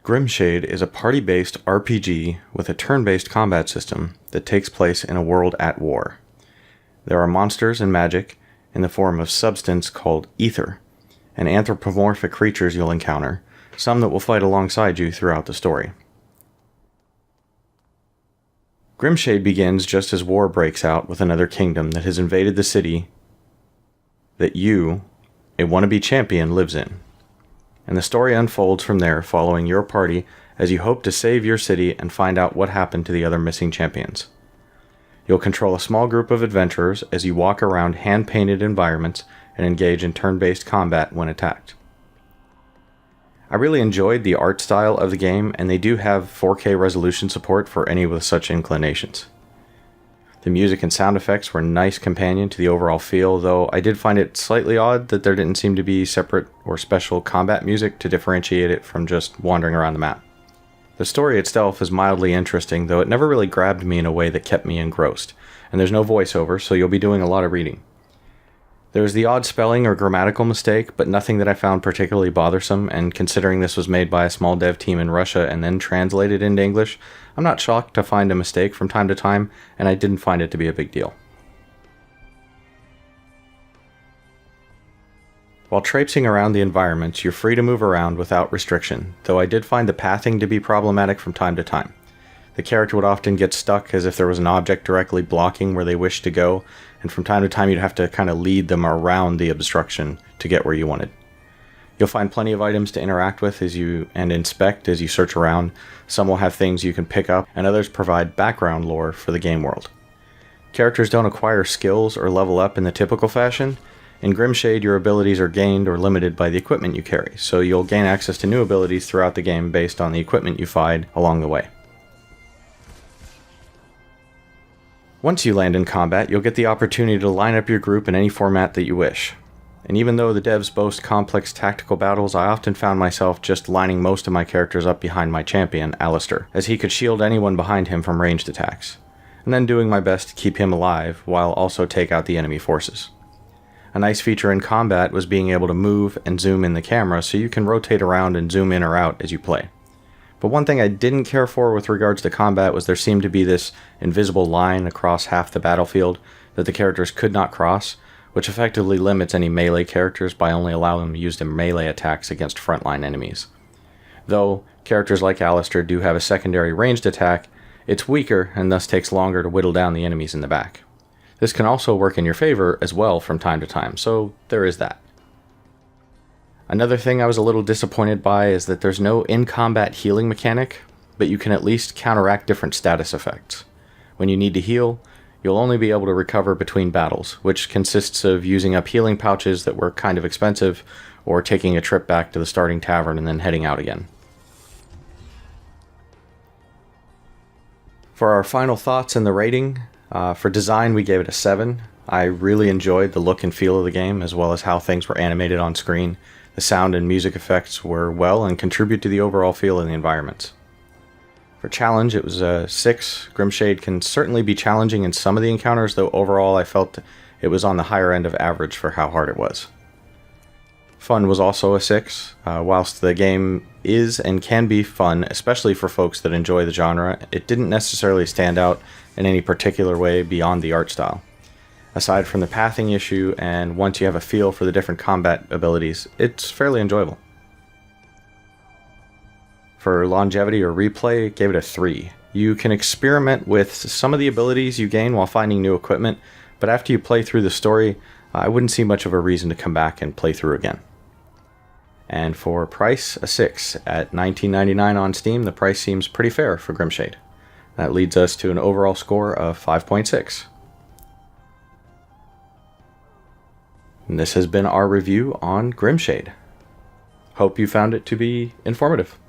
Grimshade is a party-based RPG with a turn-based combat system that takes place in a world at war. There are monsters and magic in the form of substance called ether, and anthropomorphic creatures you'll encounter, some that will fight alongside you throughout the story. Grimshade begins just as war breaks out with another kingdom that has invaded the city that you, a wannabe champion, lives in. And the story unfolds from there, following your party as you hope to save your city and find out what happened to the other missing champions. You'll control a small group of adventurers as you walk around hand-painted environments and engage in turn-based combat when attacked. I really enjoyed the art style of the game, and they do have 4K resolution support for any with such inclinations. The music and sound effects were a nice companion to the overall feel, though I did find it slightly odd that there didn't seem to be separate or special combat music to differentiate it from just wandering around the map. The story itself is mildly interesting, though it never really grabbed me in a way that kept me engrossed, and there's no voiceover, so you'll be doing a lot of reading. There was the odd spelling or grammatical mistake, but nothing that I found particularly bothersome, and considering this was made by a small dev team in Russia and then translated into English, I'm not shocked to find a mistake from time to time, and I didn't find it to be a big deal. While traipsing around the environments, you're free to move around without restriction, though I did find the pathing to be problematic from time to time. The character would often get stuck as if there was an object directly blocking where they wished to go, and from time to time you'd have to kind of lead them around the obstruction to get where you wanted. You'll find plenty of items to interact with and inspect as you search around. Some will have things you can pick up, and others provide background lore for the game world. Characters don't acquire skills or level up in the typical fashion. In Grimshade, your abilities are gained or limited by the equipment you carry, so you'll gain access to new abilities throughout the game based on the equipment you find along the way. Once you land in combat, you'll get the opportunity to line up your group in any format that you wish. And even though the devs boast complex tactical battles, I often found myself just lining most of my characters up behind my champion, Alistair, as he could shield anyone behind him from ranged attacks, and then doing my best to keep him alive while also take out the enemy forces. A nice feature in combat was being able to move and zoom in the camera so you can rotate around and zoom in or out as you play. But one thing I didn't care for with regards to combat was there seemed to be this invisible line across half the battlefield that the characters could not cross, which effectively limits any melee characters by only allowing them to use their melee attacks against frontline enemies. Though characters like Alistair do have a secondary ranged attack, it's weaker and thus takes longer to whittle down the enemies in the back. This can also work in your favor as well from time to time, so there is that. Another thing I was a little disappointed by is that there's no in-combat healing mechanic, but you can at least counteract different status effects. When you need to heal, you'll only be able to recover between battles, which consists of using up healing pouches that were kind of expensive, or taking a trip back to the starting tavern and then heading out again. For our final thoughts and the rating, for design we gave it a 7. I really enjoyed the look and feel of the game, as well as how things were animated on screen. The sound and music effects were well and contribute to the overall feel of the environments. For challenge, it was a 6. Grimshade can certainly be challenging in some of the encounters, though overall I felt it was on the higher end of average for how hard it was. Fun was also a 6. Whilst the game is and can be fun, especially for folks that enjoy the genre, it didn't necessarily stand out in any particular way beyond the art style. Aside from the pathing issue, and once you have a feel for the different combat abilities, it's fairly enjoyable. For longevity or replay, gave it a 3. You can experiment with some of the abilities you gain while finding new equipment, but after you play through the story, I wouldn't see much of a reason to come back and play through again. And for price, a 6. At $19.99 on Steam, the price seems pretty fair for Grimshade. That leads us to an overall score of 5.6. And this has been our review on Grimshade. Hope you found it to be informative.